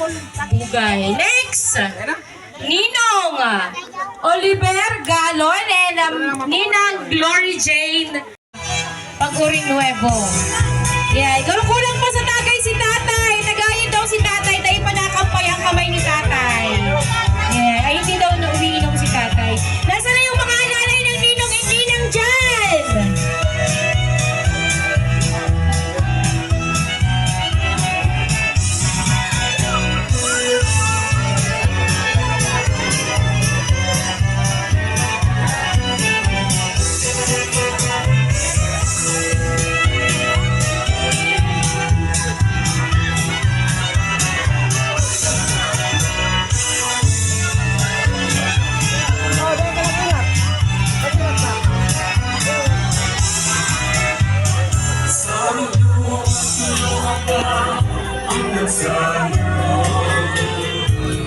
Bugay. Next! Ninong Oliver Galon and Ninang Glory Jane Paguring Nuevo. Yeah, kulang pa sa tagay si tatay. Tagayin daw si tatay dahil panakampay ang kamay ni tatay. Yeah, ay hindi daw umiinom si tatay. Nasaan na yung mga nanay ng Ninong and Ninang dyan?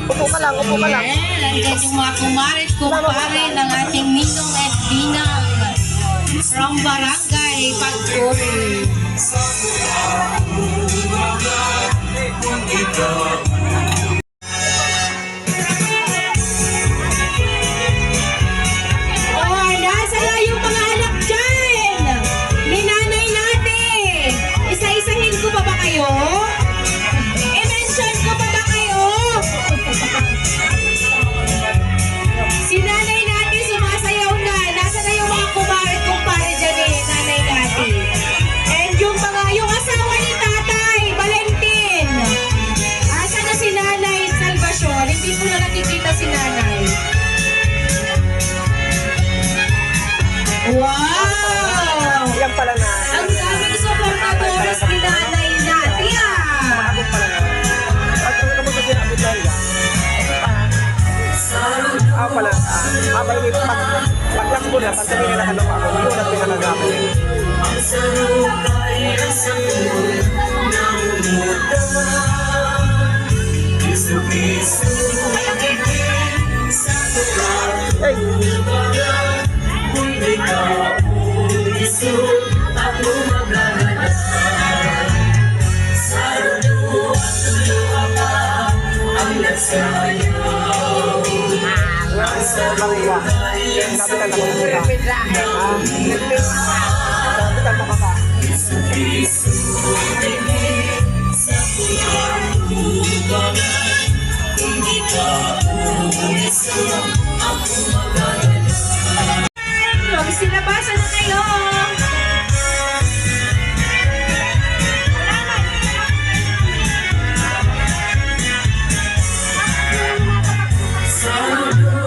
Upo ka lang, upo ka lang. Nandiyan yung mga kumarit kumpare ng ating Ninong at Ninang from Barangay Pagkuri. Oh, nasa na yung mga anak dyan? Ni nanay natin. Isa-isahin ko pa ba kayo? I-mention ko pa ba kayo? Si nanay natin sumasayaw na. Nasa na yung mga kumpare dyan eh, nanay natin. And yung asawa ni tatay, Valentin. Asa na si nanay Salvacion? Hindi ko na nakikita si nanay. Wow! Yan pala na. Ang daming supportadores ni nanay natin ah! Abot pala na. At ano naman kasi abot na yan? Pala. Pala may pag-lock mo na, pag sabihin nila halong ako, hindi ko na pinagagamit. Nabitan ako muna. Nabitan mo ka pa. Magsilabasan na kayo!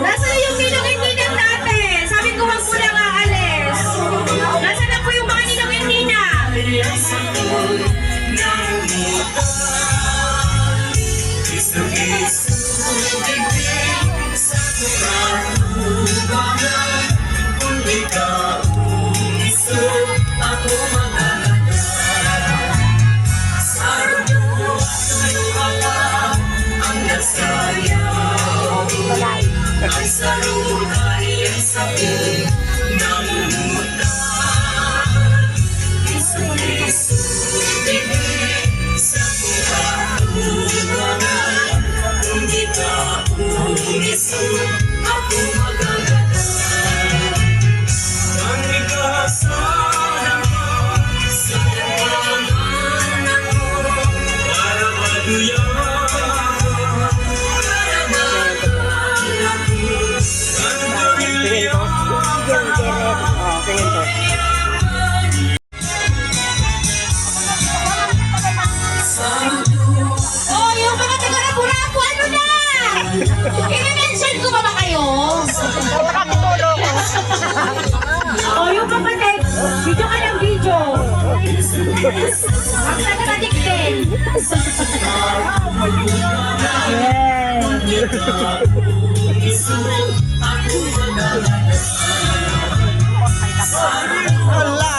Nasaan na yung Ninong and Ninang natin? Sabi ko wag mo lang aalis. Nasaan na po yung mga Ninong and Ninang? Oh, yung mga taga-Rabu-Rabu, ano na? I-mention ko ba kayo? Oh, yung kapatid, video ka ng video. Ang taga-tadik din. Allah!